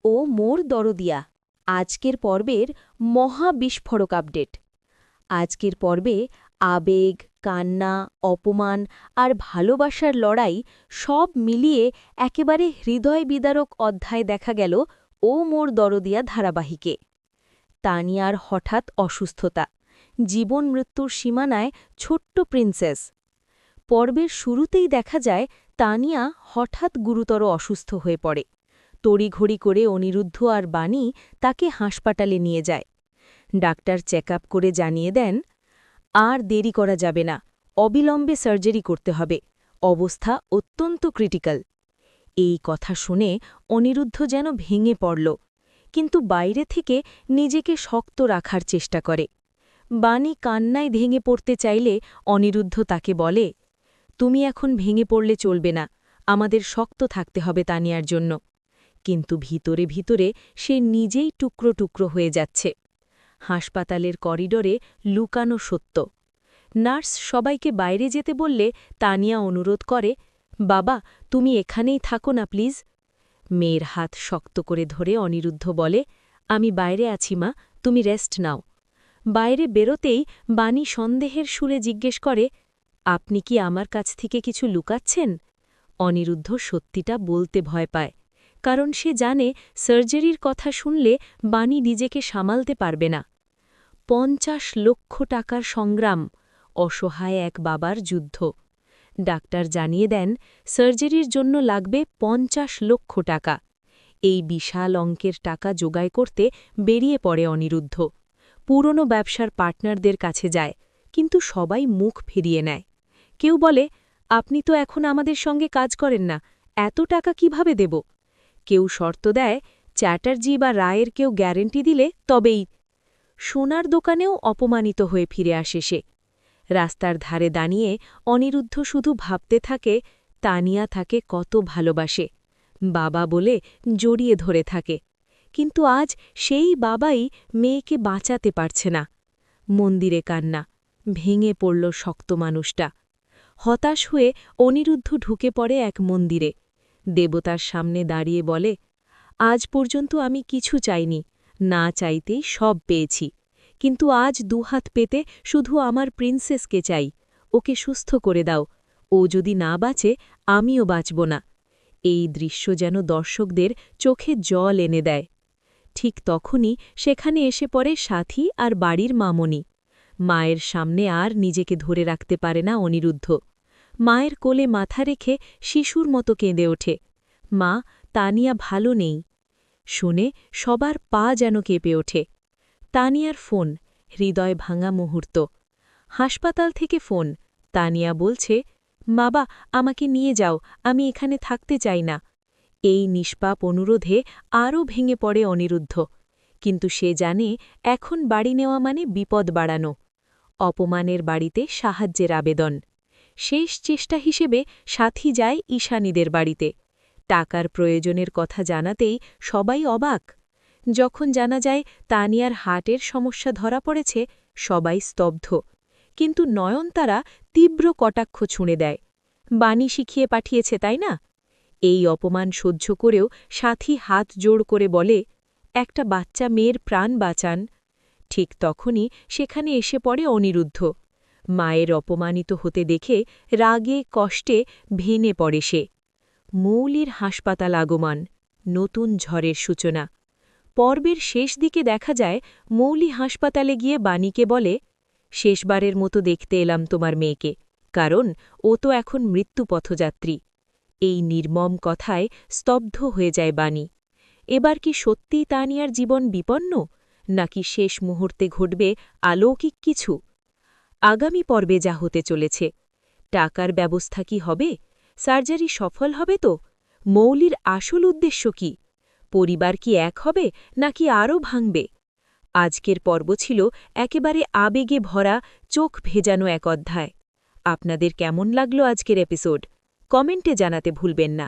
ও মোর দরদিয়া আজকের পর্বের মহা বিস্ফোরক আপডেট। আজকের পর্বে আবেগ, কান্না, অপমান আর ভালোবাসার লড়াই সব মিলিয়ে একেবারে হৃদয় বিদারক অধ্যায় দেখা গেল ও মোর দরদিয়া ধারাবাহিকে। তানিয়ার হঠাৎ অসুস্থতা, জীবন মৃত্যুর সীমানায় ছোট্ট প্রিন্সেস। পর্বের শুরুতেই দেখা যায় তানিয়া হঠাৎ গুরুতর অসুস্থ হয়ে পড়ে। তড়িঘড়ি করে অনিরুদ্ধ আর বাণী তাকে হাসপাতালে নিয়ে যায়। ডাক্তার চেক করে জানিয়ে দেন, আর দেরি করা যাবে না, অবিলম্বে সার্জারি করতে হবে, অবস্থা অত্যন্ত ক্রিটিক্যাল। এই কথা শুনে অনিরুদ্ধ যেন ভেঙে পড়ল, কিন্তু বাইরে থেকে নিজেকে শক্ত রাখার চেষ্টা করে। বাণী কান্নায় ভেঙে পড়তে চাইলে অনিরুদ্ধ তাকে বলে, তুমি এখন ভেঙে পড়লে চলবে না, আমাদের শক্ত থাকতে হবে তানিয়ার জন্য। কিন্তু ভিতরে ভিতরে সে নিজেই টুকরো টুকরো হয়ে যাচ্ছে। হাসপাতালের করিডোরে লুকানো সত্য। নার্স সবাইকে বাইরে যেতে বললে তানিয়া অনুরোধ করে, বাবা তুমি এখানেই থাকো না প্লিজ। মেয়ের হাত শক্ত করে ধরে অনিরুদ্ধ বলে, আমি বাইরে আছি মা, তুমি রেস্ট নাও। বাইরে বেরোতেই বাণী সন্দেহের সুরে জিজ্ঞেস করে, আপনি কি আমার কাছ থেকে কিছু লুকাচ্ছেন? অনিরুদ্ধ সত্যিটা বলতে ভয় পায়, কারণ সে জানে সার্জারির কথা শুনলে বাণী নিজেকে সামালতে পারবে না। ৫০ লক্ষ টাকার সংগ্রাম, অসহায় এক বাবার যুদ্ধ। ডাক্তার জানিয়ে দেন সার্জারির জন্য লাগবে ৫০ লক্ষ টাকা। এই বিশাল অঙ্কের টাকা জোগাড় করতে বেরিয়ে পড়ে অনিরুদ্ধ। পুরনো ব্যবসার পার্টনারদের কাছে যায়, কিন্তু সবাই মুখ ফিরিয়ে নেয়। কেউ বলে, আপনি তো এখন আমাদের সঙ্গে কাজ করেন না, এত টাকা কিভাবে দেব? কেউ শর্ত দেয়, চ্যাটার্জি বা রায়ের কেউ গ্যারেন্টি দিলে তবেই। সোনার দোকানেও অপমানিত হয়ে ফিরে আসে সে। রাস্তার ধারে দাঁড়িয়ে অনিরুদ্ধ শুধু ভাবতে থাকে তানিয়া তাকে কত ভালোবাসে, বাবা বলে জড়িয়ে ধরে থাকে। কিন্তু আজ সেই বাবাই মেয়েকে বাঁচাতে পারছে না। মন্দিরে কান্না, ভেঙে পড়ল শক্ত মানুষটা। হতাশ হয়ে অনিরুদ্ধ ঢুকে পড়ে এক মন্দিরে। দেবতার সামনে দাঁড়িয়ে বলে, আজ পর্যন্ত আমি কিছু চাইনি, না চাইতেই সব পেয়েছি, কিন্তু আজ দুহাত পেতে শুধু আমার প্রিন্সেসকে চাই, ওকে সুস্থ করে দাও, ও যদি না বাঁচে আমিও বাঁচব না। এই দৃশ্য যেন দর্শকদের চোখে জল এনে দেয়। ঠিক তখনই সেখানে এসে পড়ে সাথী আর বাড়ির মামনি। মায়ের সামনে আর নিজেকে ধরে রাখতে পারে না অনিরুদ্ধ। মায়ের কোলে মাথা রেখে শিশুর মতো কেঁদে ওঠে, মা তানিয়া ভালো নেই। শুনে সবার পা যেন কেঁপে ওঠে। তানিয়ার ফোন, হৃদয় ভাঙা মুহূর্ত। হাসপাতাল থেকে ফোন, তানিয়া বলছে, বাবা আমাকে নিয়ে যাও, আমি এখানে থাকতে চাই না। এই নিষ্পাপ অনুরোধে আরও ভেঙে পড়ে অনিরুদ্ধ, কিন্তু সে জানে এখন বাড়ি নেওয়া মানে বিপদ বাড়ানো। অপমানের বাড়িতে সাহায্যের আবেদন। শেষ চেষ্টা হিসেবে সাথী যায় ঈশানীদের বাড়িতে। টাকার প্রয়োজনের কথা জানাতেই সবাই অবাক। যখন জানা যায় তানিয়ার হার্টের সমস্যা ধরা পড়েছে, সবাই স্তব্ধ। কিন্তু নয়নতারা তীব্র কটাক্ষ ছুঁড়ে দেয়, বাণী শিখিয়ে পাঠিয়েছে তাই না? এই অপমান সহ্য করেও সাথী হাত জোড় করে বলে, একটা বাচ্চা মেয়ের প্রাণ বাঁচান। ঠিক তখনই সেখানে এসে পড়ে অনিরুদ্ধ। মায়ের অপমানিত হতে দেখে রাগে কষ্টে ভেঙে পড়ে সে। মৌলির হাসপাতাল আগমন, নতুন ঝড়ের সূচনা। পর্বের শেষ দিকে দেখা যায় মৌলি হাসপাতালে গিয়ে বাণীকে বলে, শেষবারের মতো দেখতে এলাম তোমার মেয়েকে, কারণ ও তো এখন মৃত্যুপথযাত্রী। এই নির্মম কথায় স্তব্ধ হয়ে যায় বাণী। এবার কি সত্যিই তানিয়ার জীবন বিপন্ন, নাকি শেষ মুহূর্তে ঘটবে অলৌকিক কিছু? আগামী পর্বে যা হতে চলেছে, টাকার ব্যবস্থা কি হবে? সার্জারি সফল হবে তো? মৌলির আসল উদ্দেশ্য কি? পরিবার কি এক হবে, নাকি আরও ভাঙবে? আজকের পর্ব ছিল একেবারে আবেগে ভরা, চোখ ভেজানো এক অধ্যায়। আপনাদের কেমন লাগলো আজকের এপিসোড? কমেন্টে জানাতে ভুলবেন না।